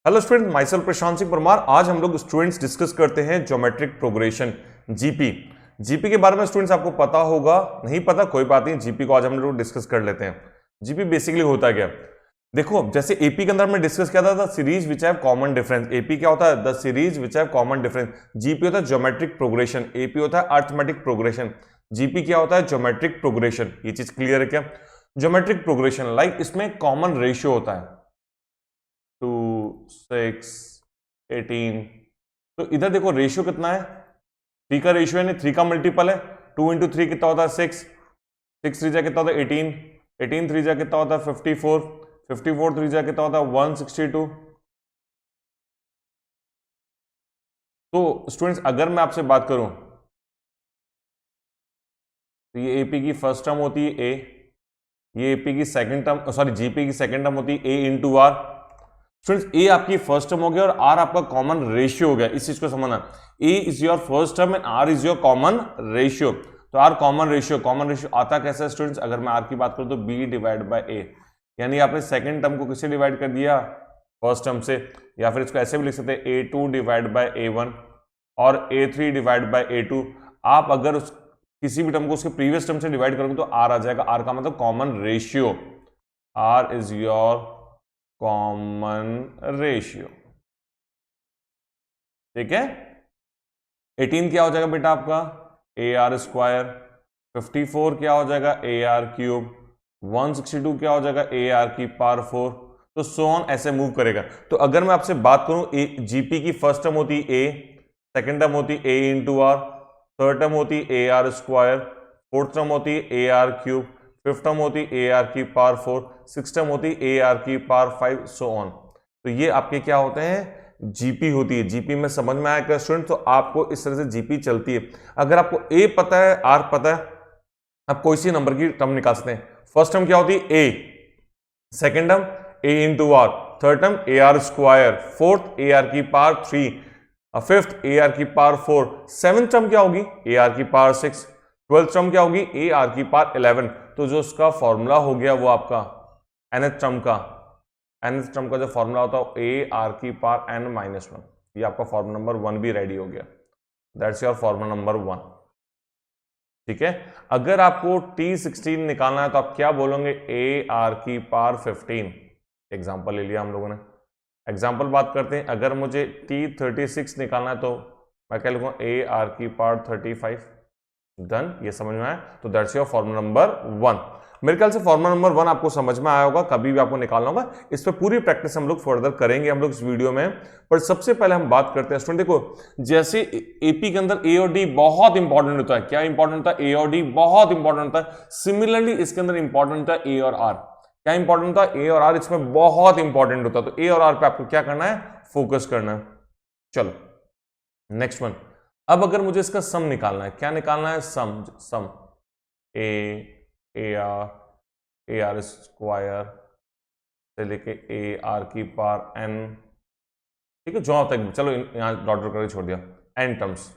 Hello student, my self Prashant Singh Parmar. आज हम लोग स्टूडेंट्स डिस्कस करते हैं ज्योमेट्रिक प्रोग्रेशन जीपी। जीपी के बारे में स्टूडेंट्स आपको पता होगा, नहीं पता कोई बात नहीं, जीपी को आज हम लोग डिस्कस कर लेते हैं। जीपी बेसिकली होता क्या? देखो, जैसे एपी के अंदर हमने डिस्कस किया था the series which have common difference. AP क्या होता है? The series which have common difference. GP होता है ज्योमेट्रिक प्रोग्रेशन, एपी होता है अरिथमेटिक प्रोग्रेशन। जीपी क्या होता है? Geometric progression. ये चीज क्लियर है क्या? ज्योमेट्रिक प्रोग्रेशन लाइक इसमें कॉमन रेशियो होता है 2, 6, 18। तो इधर देखो रेशियो कितना है? 3 का रेशियो है, 3 का मल्टीपल है। 2 इंटू 3 कितना होता है? 6। 6 3 जा कितना होता है? 18। 18 3 जा कितना होता है? 54। 54 3 जा कितना होता है? 162। तो स्टूडेंट्स अगर मैं आपसे बात करूं तो ये एपी की फर्स्ट टर्म होती है ए, ये एपी की सेकंड टर्म, सॉरी जीपी की सेकंड टर्म होती है ए इंटू आर। स्टूडेंट्स ए आपकी फर्स्ट टर्म हो गया और आर आपका कॉमन रेशियो हो गया। इस चीज को समझना, A is your first term and R is your common ratio. तो आर कॉमन रेशियो आता कैसा है स्टूडेंट्स? अगर मैं आर की बात करूं तो बी डिवाइड बाय ए, यानी आपने सेकंड टर्म को किससे डिवाइड कर दिया? फर्स्ट टर्म से। या फिर इसको ऐसे भी लिख सकते हैं A2 डिवाइड बाय A1 और A3 डिवाइड बाय A2। आप अगर किसी भी टर्म को उसके प्रीवियस टर्म से डिवाइड करोगे तो आर आ जाएगा। आर का मतलब common ratio. R is your common ratio. ठीक है। 18 क्या हो जाएगा बेटा आपका? ए आर स्क्वायर। 54 क्या हो जाएगा? ए आर क्यूब। 162 क्या हो जाएगा? ए आर की पावर 4। तो सो ऑन ऐसे मूव करेगा। तो अगर मैं आपसे बात करूं, जीपी की फर्स्ट टर्म होती ए, सेकेंड टर्म होती A into R, third term होती A R square, fourth term होती A R cube, fifth term होती ए आर की पावर 4, सिक्स टर्म होती ए आर की पावर 5, सो ऑन। तो ये आपके क्या होते हैं? जीपी होती है। जीपी में समझ में आया क्या स्टूडेंट? तो आपको इस तरह से जीपी चलती है। अगर आपको ए पता है, आर पता है, आप कोई सी नंबर की टर्म निकाल सकते हैं। फर्स्ट टर्म क्या होती है? A, second term A into R, third term A R square, fourth A are की पावर 3, फिफ्थ ए आर की पावर 4, सेवेंथ टर्म क्या होगी? ए आर की पावर 6, ट्वेल्थ टर्म क्या होगी? ए आर की पावर 11। तो जो उसका फॉर्मूला हो गया वो आपका nth टर्म का, nth टर्म का जो फॉर्मूला होता है ए आर की पावर n माइनस 1। ये आपका फॉर्मूला नंबर 1 भी रेडी हो गया। That's your formula number 1। ठीक है। अगर आपको T16 निकालना है तो आप क्या बोलोगे? ए आर की पावर 15। एग्जाम्पल ले लिया हम लोगों ने। एग्जाम्पल बात करते हैं, अगर मुझे T36 निकालना है तो मैं क्या लिखूंगा? ए आर की पावर 35। डन। ये समझ में आया? तो दैट्स योर फॉर्मूला नंबर 1। मेरे ख्याल से फॉर्मूला नंबर 1 आपको समझ में आया होगा। कभी भी आपको निकालना होगा, इस पर पूरी प्रैक्टिस हम लोग फर्दर करेंगे हम लोग इस वीडियो में। पर सबसे पहले हम बात करते हैं स्टूडेंट, देखो जैसे एपी के अंदर ए और डी बहुत इंपॉर्टेंट होता है। क्या इंपॉर्टेंट होता है? ए और डी बहुत इंपॉर्टेंट होता है। सिमिलरली इसके अंदर इंपॉर्टेंट होता है ए और आर। क्या इंपॉर्टेंट होता है? ए और आर इसमें बहुत इंपॉर्टेंट होता है। तो ए और आर पे आपको क्या करना है? फोकस करना है। चलो नेक्स्ट वन। अब अगर मुझे इसका सम निकालना है, क्या निकालना है? सम ए आर स्क्वायर से लेके ए आर की पावर एन। ठीक है, जो तक, चलो यहां डॉट करके छोड़ दिया, एन टर्म्स।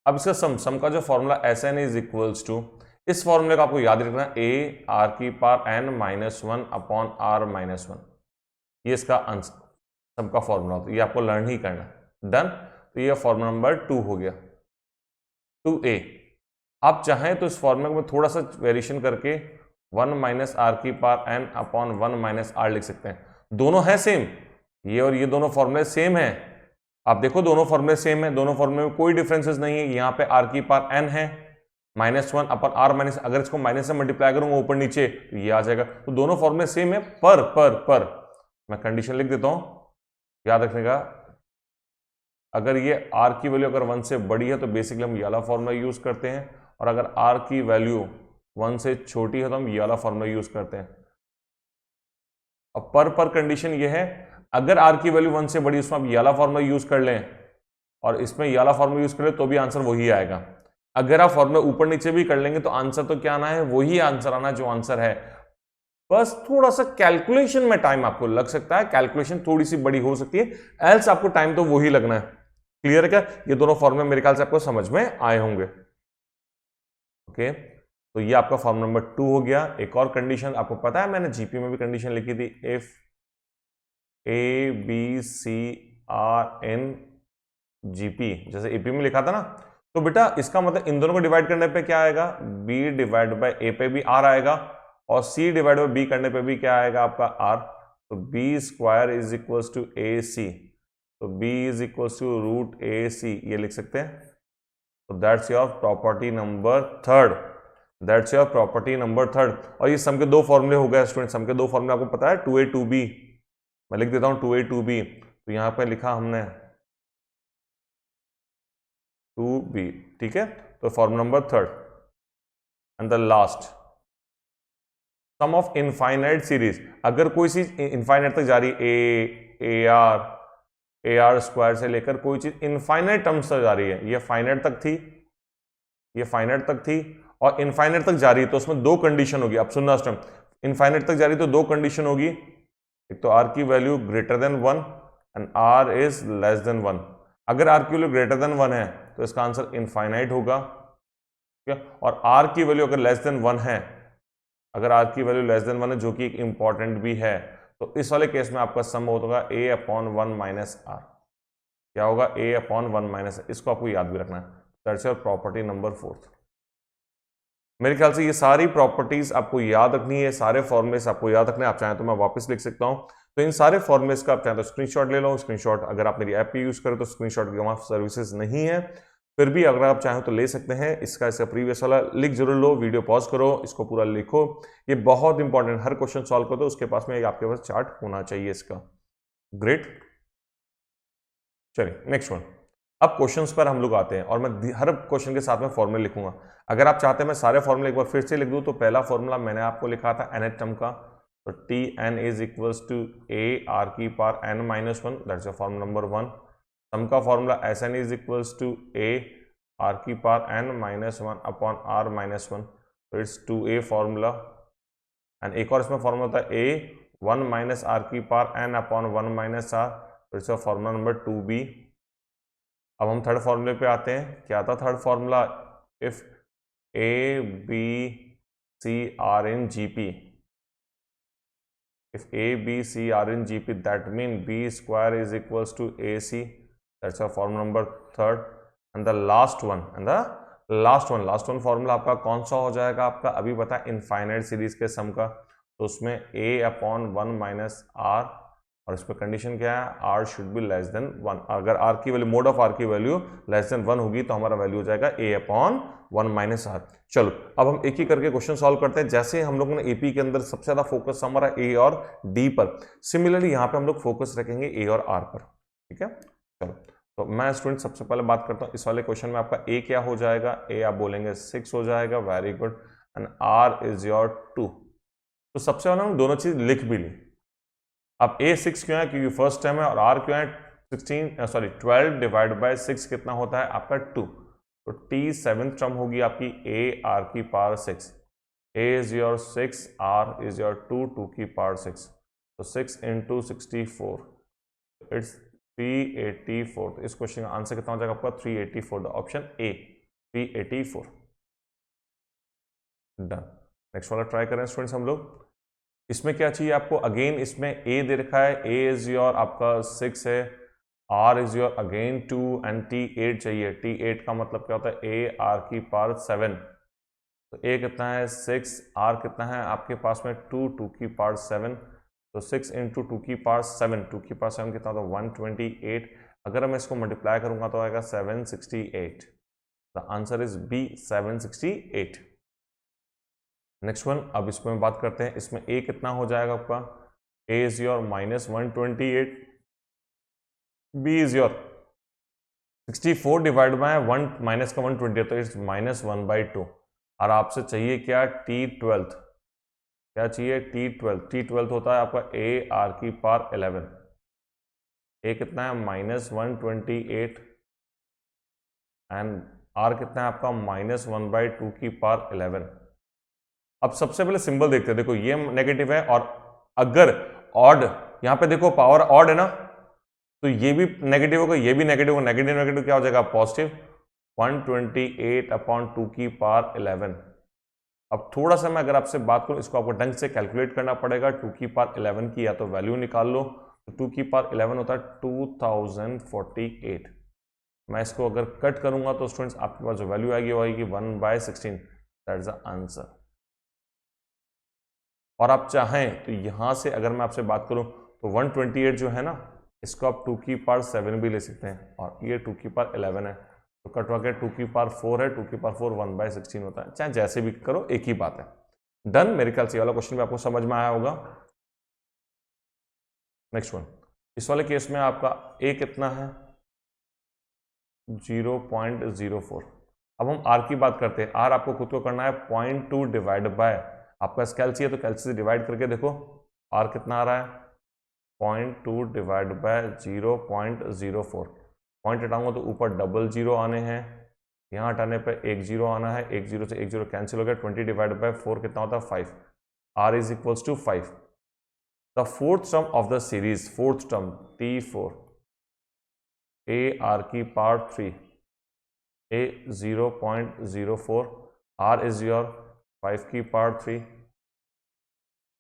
अब इसका सम का जो formula S N is equals to, इस फॉर्मूले का आपको याद रखना है ए आर की power N minus 1 upon R minus 1। ये इसका आंसर सम का फॉर्मूला होता है। ये आपको लर्न ही करना है। डन। तो ये फॉर्मूला नंबर 2 हो गया। 2a। आप चाहें तो इस फॉर्मूले में थोड़ा सा वेरिएशन करके 1 माइनस आर की power N upon 1 minus R लिख सकते हैं। दोनों है सेम, ये और ये दोनों फॉर्मूले सेम है। आप देखो दोनों फॉर्मूले सेम है, दोनों फॉर्मूले में कोई डिफरेंसेस नहीं है। यहाँ पे आर की पावर एन है, माइनस 1 अपन आर माइनस, अगर इसको माइनस से मल्टीप्लाई करूंगा ऊपर नीचे तो ये आ जाएगा। तो दोनों फॉर्मूले सेम है। पर मैं कंडीशन लिख देता हूं, याद रखने का। अगर ये r की वैल्यू अगर 1 से बड़ी है तो बेसिकली हम ये वाला फॉर्मूला यूज करते हैं, और अगर r की वैल्यू 1 से छोटी है तो हम ये वाला फॉर्मूला यूज करते हैं। अब पर कंडीशन ये है, अगर r की वैल्यू 1 से बड़ी उसमें आप ये वाला फॉर्मूला यूज कर लें और इसमें ये वाला फॉर्मूला यूज कर लें तो भी आंसर वही आएगा। अगर आप फॉर्मूला ऊपर नीचे भी कर लेंगे तो आंसर तो क्या आना है? वही आंसर आना जो आंसर है। बस थोड़ा सा कैलकुलेशन में टाइम आपको लग सकता है, कैलकुलेशन थोड़ी सी बड़ी हो सकती है, एल्स आपको टाइम तो वही लगना है। क्लियर है क्या? ये दोनों फॉर्मूले मेरे ख्याल से आपको समझ में आए होंगे। ओके, तो ये आपका फॉर्मूला नंबर 2 हो गया। एक और कंडीशन आपको पता है, मैंने जीपी में भी कंडीशन लिखी थी, इफ ABCRNGP, जैसे एपी में लिखा था ना, तो बेटा इसका मतलब इन दोनों को डिवाइड करने पे क्या आएगा, B डिवाइड बाय ए पे भी R आएगा और C डिवाइड बाय B करने पे भी क्या आएगा आपका R। तो B square is equals to AC, तो B is equals to root AC, ये लिख सकते हैं। तो that's your property number third, that's your property number third. और ये सम के दो फॉर्मूले हो गए स्टूडेंट, सम के दो फॉर्मूले आपको पता है, 2A 2B, मैं लिख देता हूं 2A 2B, तो यहां पे लिखा हमने 2B, ठीक है। तो formula number third and the last, sum of infinite series, अगर कोई चीज इनफाइनाइट तक जा रही ए आर स्क्वायर से लेकर कोई चीज इनफाइनाइट टर्म्स तक जा रही है, ये फाइनाइट तक थी, ये फाइनाइट तक थी और इनफाइनाइट तक जा रही है, तो उसमें दो कंडीशन होगी। अब सुनना स्टूडेंट, इनफाइनाइट तक जा रही है तो दो कंडीशन होगी, एक तो आर की value greater than 1 and R is less than 1। अगर आर की वैल्यू ग्रेटर देन 1 है तो इसका आंसर इनफाइनाइट होगा, ठीक है। और आर की वैल्यू अगर लेस देन 1 है, अगर आर की वैल्यू लेस देन 1 है, जो कि एक इंपॉर्टेंट भी है, तो इस वाले केस में आपका सम होगा a अपॉन 1 माइनस आर। क्या होगा, a अपॉन 1 माइनस, इसको आपको याद भी रखना है। That's your property number fourth. मेरे ख्याल से ये सारी प्रॉपर्टीज आपको याद रखनी है, सारे फॉर्मुलेस आपको याद रखने, आप चाहें तो मैं वापस लिख सकता हूं। तो इन सारे फॉर्मुलेस का आप चाहें तो स्क्रीनशॉट ले लो, स्क्रीनशॉट अगर आप मेरी ऐप पे यूज करें तो स्क्रीनशॉट की वहां सर्विसेज नहीं है, फिर भी अगर आप चाहें तो ले सकते हैं। इसका प्रीवियस वाला लिख जरूर लो, वीडियो पॉज करो, इसको पूरा लिखो, ये बहुत इंपॉर्टेंट, हर क्वेश्चन सॉल्व करो तो उसके पास में आपके पास चार्ट होना चाहिए इसका। ग्रेट, चलिए नेक्स्ट वन। अब क्वेश्चंस पर हम लोग आते हैं और मैं हर क्वेश्चन के साथ में फॉर्मूले लिखूंगा। अगर आप चाहते हैं मैं सारे फॉर्मूले एक बार फिर से लिख दूं, तो पहला फॉर्मूला मैंने आपको लिखा था nth टर्म का, तो T N is equals to A R की power N minus 1, that's your formula number 1। Sum का formula S N is equals to A R की power N minus 1 upon R minus 1, तो it's 2a formula. And एक और इसमें formula होता है A 1 minus R की power N upon 1 minus R, तो it's your formula number 2b। अब हम थर्ड फॉर्मूले पे आते हैं, क्या था third formula, if A B C are in GP, if a b c are in gp that mean b square is equals to ac, that's our formula number third। and the last one formula आपका कौन सा हो जाएगा, आपका अभी पता है infinite series के सम का, तो उसमें a अपॉन 1 माइनस आर, और इस पर कंडीशन क्या है, r should be less than 1। अगर r की वैल्यू, मोड ऑफ r की वैल्यू लेस देन 1 होगी तो हमारा वैल्यू हो जाएगा a अपॉन 1 माइनस आर। चलो अब हम एक ही करके क्वेश्चन सॉल्व करते हैं। जैसे हम लोगों ने एपी के अंदर सबसे ज्यादा फोकस हमारा ए और डी पर, सिमिलरली यहाँ पे हम लोग फोकस रखेंगे ए और आर पर, ठीक है। चलो तो मैं स्टूडेंट सबसे पहले बात करता हूँ इस वाले क्वेश्चन में, आपका ए क्या हो जाएगा, ए आप बोलेंगे 6 हो जाएगा, very good, and R is your 2। तो सबसे पहले हम दोनों चीज लिख भी ली। अब ए 6 क्यों है, क्योंकि फर्स्ट टाइम है, और आर क्यों है 12 डिवाइड बाय 6 कितना होता है आपका 2, तो टी सेवेंथ टर्म होगी आपकी ए आर की power 6, A is your 6, R is your 2, 2 की पावर 6, तो 6 इंटू 64, इट्स 384। तो इस क्वेश्चन का आंसर कितना हो जाएगा आपका 384, the option A 384। Done, next वाला ट्राई करें स्टूडेंट्स हम लोग। इसमें क्या चाहिए आपको, अगेन इसमें ए दे रखा है, ए इज योर आपका 6 है, R is your again 2 and T 8 चाहिए। टी 8 का मतलब क्या होता है, ए आर की पावर 7, तो ए कितना है 6, आर कितना है आपके पास में 2, 2 की पावर 7, तो 6 इंटू 2 की पावर 7, 2 की पावर 7 कितना होता है 128। अगर मैं इसको मल्टीप्लाई करूंगा तो आएगा 768, the answer is B 768। Next one, अब इसमें बात करते हैं, इसमें ए कितना हो जाएगा आपका, a is your minus 128, b is your 64 divide by 1 minus का 120, तो इट्स माइनस 1/2। और आपसे चाहिए क्या, T12, क्या चाहिए T12, T12 होता है आपका ए आर की पावर 11, ए कितना है माइनस 128 एंड आर कितना है आपका माइनस 1/2 की पावर 11। अब सबसे पहले सिंबल देखते हैं, देखो ये नेगेटिव है, और अगर ऑड, यहां पे देखो पावर ऑड है ना, तो ये भी नेगेटिव होगा, ये भी नेगेटिव होगा, नेगेटिव नेगेटिव क्या हो जाएगा पॉजिटिव, 128 अपॉन 2 की पावर 11। अब थोड़ा सा मैं अगर आपसे बात करूं, इसको आपको ढंग से कैलकुलेट करना पड़ेगा, 2 की पावर 11 की या तो वैल्यू निकाल लो, तो 2 की पावर 11 होता है 2048। मैं इसको अगर कट करूंगा तो स्टूडेंट्स आपके पास जो वैल्यू आएगी वो आएगी 1/16। That is the answer. और आप चाहें तो यहां से अगर मैं आपसे बात करूं तो 128 जो है ना, इसको आप 2 की पावर 7 भी ले सकते हैं, और ये 2 की पावर 11 है, तो कटवा के 2 की पावर 4 है, 2 की पावर 4 1/16 होता है। चाहे जैसे भी करो एक ही बात है। डन। मेरे ख्याल से वाला क्वेश्चन भी आपको समझ में आया होगा। नेक्स्ट वन, इस वाले केस में आपका ए कितना है 0.04। अब हम आर की बात करते हैं। आर आपको खुद को करना है 0.2 डिवाइड बाय, आपका कैल्सी है तो कैल्सी से डिवाइड करके देखो आर कितना आ रहा है 0.2 डिवाइड बाय 0.04। पॉइंट हटाऊंगा तो ऊपर डबल जीरो आने हैं, यहाँ हटाने पर एक जीरो आना है, एक जीरो से एक जीरो कैंसिल हो गया। 20 डिवाइड बाय 4 कितना होता है 5। R is equals to 5। The fourth term of the series, fourth term T4, a are की power 3, a 0.04, r is your 5 की पावर 3,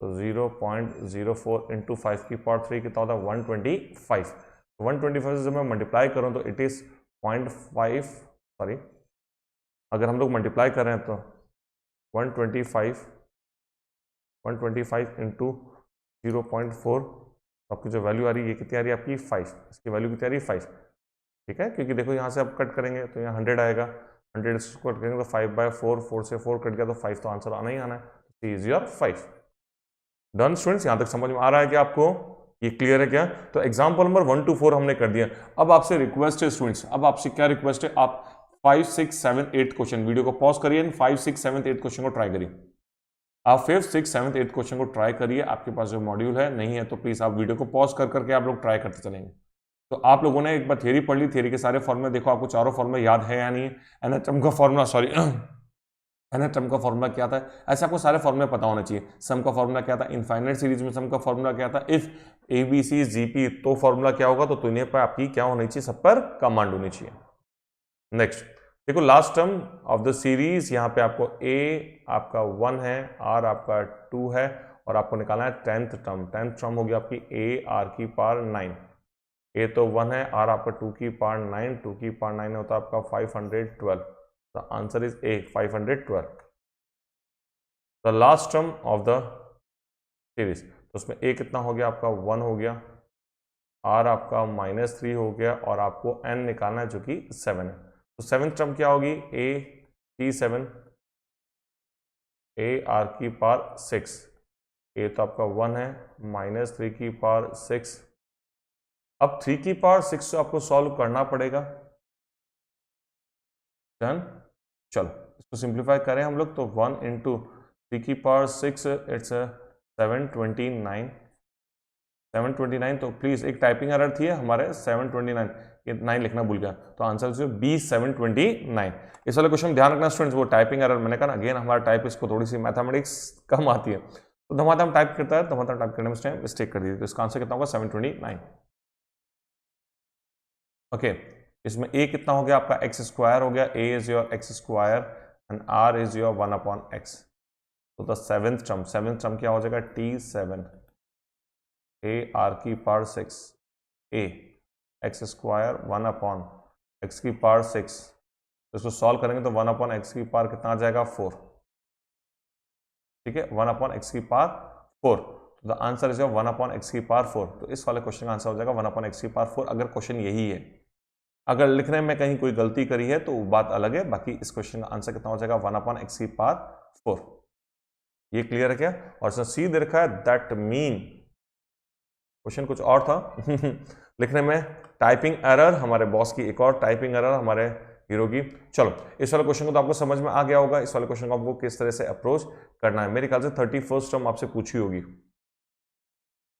तो 0.04 इंटू 5 की पावर 3 कितना होता है 125। 125 से जब मैं मल्टीप्लाई करूं तो इट इज 0.5, सॉरी अगर हम लोग मल्टीप्लाई कर रहे हैं तो 125 इंटू 0.4, आपकी जो वैल्यू आ रही है ये कितनी आ रही है आपकी 5। इसकी वैल्यू कितनी आ रही है 5। ठीक है, क्योंकि देखो यहाँ से आप कट करेंगे तो यहाँ 100 आएगा, 100 इसको कट करेंगे तो 5/4, 4 से 4 कट गया तो 5, तो आंसर आना ही आना है। सी इज योर 5। डन स्टूडेंट्स, यहाँ तक समझ में आ रहा है कि आपको ये क्लियर है क्या? तो एग्जाम्पल नंबर 1 to 4 हमने कर दिया। अब आपसे रिक्वेस्ट है स्टूडेंट्स, अब आपसे क्या रिक्वेस्ट है, आप 5, 6, 7, 8 क्वेश्चन वीडियो को पॉज करिए, 5, 6, 7, 8 क्वेश्चन को ट्राई करिए। आप 5, 6, 7, 8 क्वेश्चन को ट्राई करिए। आपके पास जो मॉड्यूल है नहीं है तो प्लीज आप वीडियो को पॉज कर करके आप लोग ट्राई करते चलेंगे। तो आप लोगों ने एक बार थ्योरी पढ़ ली, थ्योरी के सारे फॉर्मूले देखो आपको चारों फॉर्मूले याद है या नहीं है। एनएचएम का फॉर्मूला, सॉरी एनएचएम का फॉर्मूला क्या था, ऐसे आपको सारे फॉर्मूले पता होना चाहिए। सम का फॉर्मूला क्या था, इनफाइनाइट सीरीज में सम का फॉर्मूला क्या था, इफ एबीसी जीपी तो फॉर्मूला क्या होगा, तो तुन्हे पर आपकी क्या होनी चाहिए, सब पर कमांड होनी चाहिए। नेक्स्ट देखो, last term of the series, यहाँ पे आपको ए आपका 1 है, आर आपका 2 है, और आपको निकालना है 10th टर्म। 10th टर्म होगी आपकी ए आर की पावर 9। ए तो 1 है, आर आपका 2 की पावर 9, 2 की पावर 9 होता है आपका 512। The answer is a 512। The last term of the series, तो उसमें ए कितना हो गया आपका 1 हो गया, आर आपका -3 हो गया, और आपको एन निकालना है जो कि 7 है। तो 7th टर्म क्या होगी, ए T7, ए आर की पावर 6, ए तो आपका 1 है, -3 की पावर 6। अब 3 की पावर 6 से आपको सॉल्व करना पड़ेगा। डन, चलो इसको सिंप्लीफाई करें हम लोग, तो 1 इंटू 3 की पावर 6 इट्स 729। 729, तो प्लीज एक टाइपिंग एरर थी हमारे 729, ये 9 लिखना भूल गया, तो आंसर जो बी 729। इस वाले क्वेश्चन ध्यान रखना स्टूडेंट्स, वो टाइपिंग एरर मैंने कहा ना, अगेन हमारा टाइप इसको थोड़ी सी मैथमेटिक्स कम आती है, तो धमाधम टाइप करता है, धमाधम टाइप करने में मिस्टेक कर दी, तो इसका आंसर कितना होगा 729। ओके, इसमें a कितना हो गया आपका x² हो गया, a is your x² and r is your 1/x। तो द 7th टर्म क्या हो जाएगा T7, a r की पावर 6, a x² 1/x की पावर 6। तो इसको सॉल्व करेंगे तो 1/x की पावर कितना आ जाएगा 4। ठीक है, 1/x की पावर 4। तो the answer is your 1/x की पावर 4। तो इस वाले क्वेश्चन का आंसर हो जाएगा 1/x की पावर 4, अगर क्वेश्चन यही है। अगर लिखने में कहीं कोई गलती करी है तो बात अलग है, बाकी इस क्वेश्चन का आंसर कितना हो जाएगा 1/x की पावर 4। ये क्लियर है क्या? और इसमें सी दे रखा है, दैट मीन क्वेश्चन कुछ और था लिखने में टाइपिंग एरर, हमारे बॉस की एक और टाइपिंग एरर हमारे हीरो की। चलो इस वाले क्वेश्चन को तो आपको समझ में आ गया होगा, इस वाले क्वेश्चन को आपको किस तरह से अप्रोच करना है। मेरे ख्याल से 31st टर्म आपसे पूछी होगी,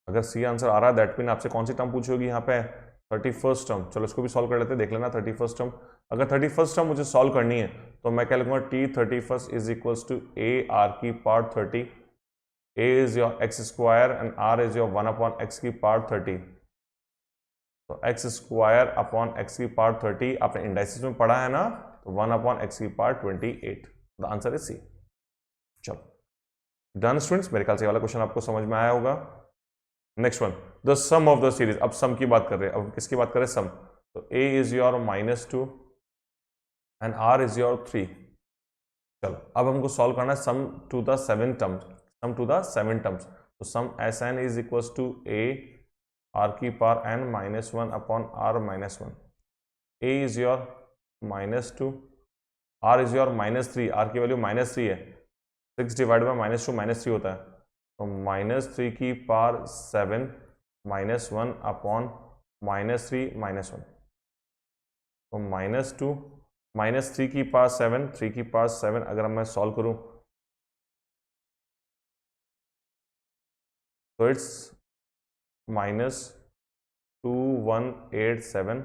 अगर सी आंसर आ रहा है दैट मीन आपसे कौन सी टर्म पूछी होगी यहाँ पे 31st टर्म। चलो इसको भी सॉल्व कर लेते हैं, देख लेना 31st टर्म। अगर 31st टर्म मुझे सॉल्व करनी है तो मैं क्या लिखूंगा, T31 is equals to A R की power 30, a is your x² and r is your 1/x की पावर 30। तो x² की पावर 30 आपने इंडाइसिस में पढ़ा है ना, तो 1/x की power 28। The answer is C. चलो डन स्टूडेंट्स, मेरे ख्याल से वाला क्वेश्चन आपको समझ में आया होगा। Next one, the sum of the series, अब सम की बात कर रहे हैं, अब किसकी बात कर रहे हैं, सम, तो a is your -2 and r is your 3। चलो अब हमको सॉल्व करना है sum to the 7 terms, sum to the 7 terms, तो sum Sn is equal to a r की power n -1 upon r -1, a is your -2, r is your -3, r की value -3 है, 6 divide by -2 -3 होता है, तो -3 की पावर 7 -1 अपॉन -3 -1, तो -2 -3 की पावर 7, 3 की पावर 7 अगर मैं सॉल्व करूं तो इट्स -2187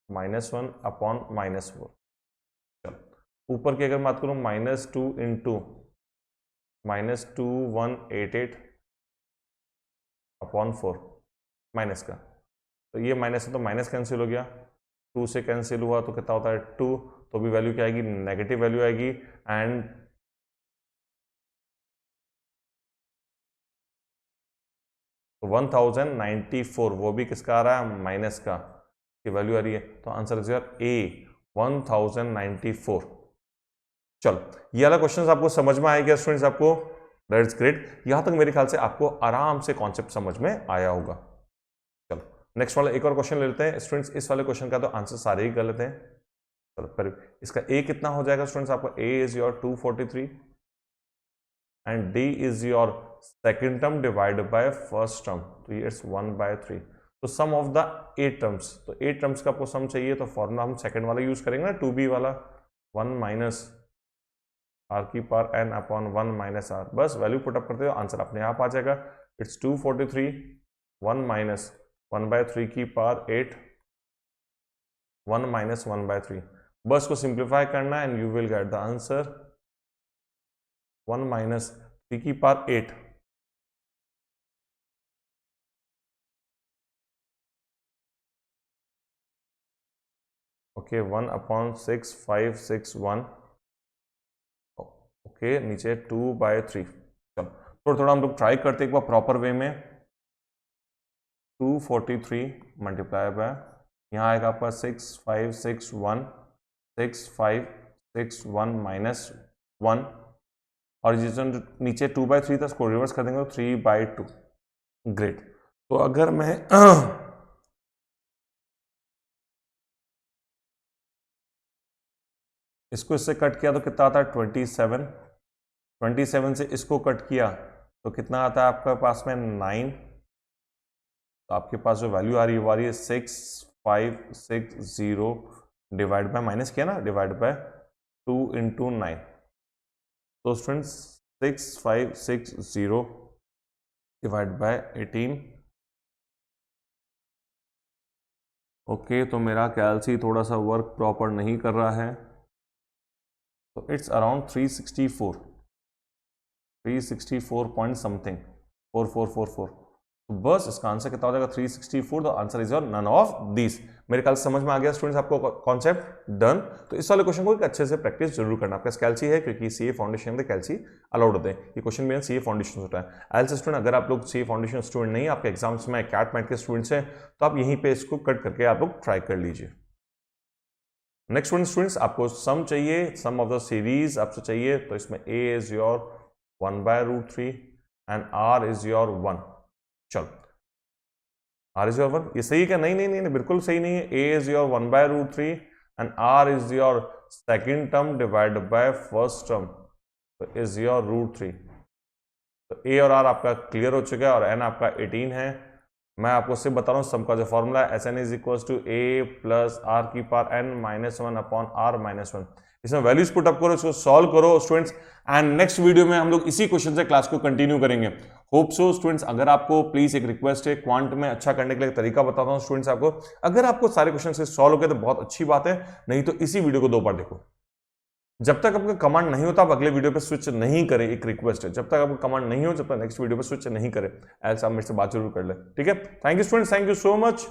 -1 अपॉन -4। चलो ऊपर की अगर बात करूं -2 इंटू -2188 अपॉन 4 माइनस का, तो ये माइनस है तो माइनस कैंसिल हो गया, 2 से कैंसिल हुआ तो कितना होता है 2, तो भी वैल्यू क्या आएगी, नेगेटिव वैल्यू आएगी, एंड तो 1094 वो भी किसका आ रहा है, माइनस का की वैल्यू आ रही है, तो आंसर इज योर ए 1094। चलो ये वाला क्वेश्चन आपको समझ में आएगा स्टूडेंट्स, आपको दैट्स ग्रेट, यहां तक मेरे ख्याल से आपको आराम से कॉन्सेप्ट समझ में आया होगा। चलो नेक्स्ट वाला एक और क्वेश्चन ले लेते हैं स्टूडेंट्स, इस वाले क्वेश्चन का तो आंसर सारे ही गलत हैं। चलो पर इसका ए कितना हो जाएगा स्टूडेंट्स, आपको a is your 243 and d is your second term divided by first term, तो ये इट्स 1/3, तो सम ऑफ द 8 टर्म्स, तो 8 टर्म्स का आपको सम चाहिए तो फॉर्मूला हम सेकंड वाला यूज करेंगे ना, 2b वाला, 1 माइनस r की power n upon 1 minus r, बस वैल्यू पुटअप करते हो आंसर अपने आप आ जाएगा, इट्स 243 1 माइनस 1/3 की पावर 8 1 माइनस 1/3, बस को सिंप्लीफाई करना and you will get the answer 1 minus 3 की पावर 8 ओके 1 अपॉन 6561 ओके नीचे 2/3। चलो थोड़ा थोड़ा हम लोग ट्राई करते एक बार प्रॉपर वे में, 243 मल्टीप्लाई बाय यहाँ आएगा आपका 6561 माइनस 1, और जिस नीचे 2/3 था उसको रिवर्स कर देंगे तो 3/2। ग्रेट, तो अगर मैं इसको इससे कट किया तो कितना आता है 27 से इसको कट किया तो कितना आता है आपके पास में 9, तो आपके पास जो वैल्यू आ रही है वो आ रही है 6560 डिवाइड बाय, माइनस किया ना, डिवाइड बाय 2 इंटू 9, तो स्टूडेंट्स 6560 डिवाइड बाय 18। ओके तो मेरा कैलसी थोड़ा सा वर्क प्रॉपर नहीं कर रहा है, तो इट्स अराउंड 364 पॉइंट समथिंग 4444, तो बस इसका आंसर कितना हो जाएगा 364, the answer is your none of this. मेरे ख्याल से समझ में आ गया स्टूडेंट्स आपको कॉन्सेप्ट, डन। तो इस वाले क्वेश्चन को अच्छे से प्रैक्टिस जरूर करना, आपका कैलसी है क्योंकि सीए फाउंडेशन में कैलसी अलाउड होते हैं, ये क्वेश्चन में सीए फाउंडेशन होता है। एल्स स्टूडेंट अगर आप लोग सीए फाउंडेशन स्टूडेंट नहीं, आपके एग्जाम्स में कैट मैट के स्टूडेंट्स हैं, तो आप यहीं पे इसको कट करके आप लोग ट्राई कर लीजिए। नेक्स्ट वन स्टूडेंट्स, आपको सम चाहिए, सम ऑफ द सीरीज आपसे चाहिए, तो इसमें a is your 1/√3 and r is your 1। चलो r इज योर 1, ये सही क्या, नहीं नहीं नहीं, नहीं बिल्कुल सही नहीं है, a is your 1/√3 and r is your second term divide by first term, तो इज योर √3, तो a और r आपका क्लियर हो चुका है और n आपका 18 है। मैं आपको सिर्फ बता रहा हूँ सम का जो फॉर्मूला है Sn is equal to a plus r की power n minus 1 upon r minus 1, इसमें वैल्यूज पुट अप करो, इसको सॉल्व करो स्टूडेंट्स, एंड नेक्स्ट वीडियो में हम लोग इसी क्वेश्चन से क्लास को कंटिन्यू करेंगे। होप सो स्टूडेंट्स, अगर आपको प्लीज एक रिक्वेस्ट है, क्वांट में अच्छा करने के लिए तरीका बताता हूँ स्टूडेंट्स आपको, अगर आपको सारे क्वेश्चन से सॉल्व हो गए तो बहुत अच्छी बात है, नहीं तो इसी वीडियो को 2 बार देखो। जब तक आपका कमांड नहीं होता आप अगले वीडियो पे स्विच नहीं करें, एक रिक्वेस्ट है, जब तक आपका कमांड नहीं हो जब तक नेक्स्ट वीडियो पे स्विच नहीं करें, ऐसा आप मेरे से बात जरूर कर ले, ठीक है। Thank you students, thank you so much.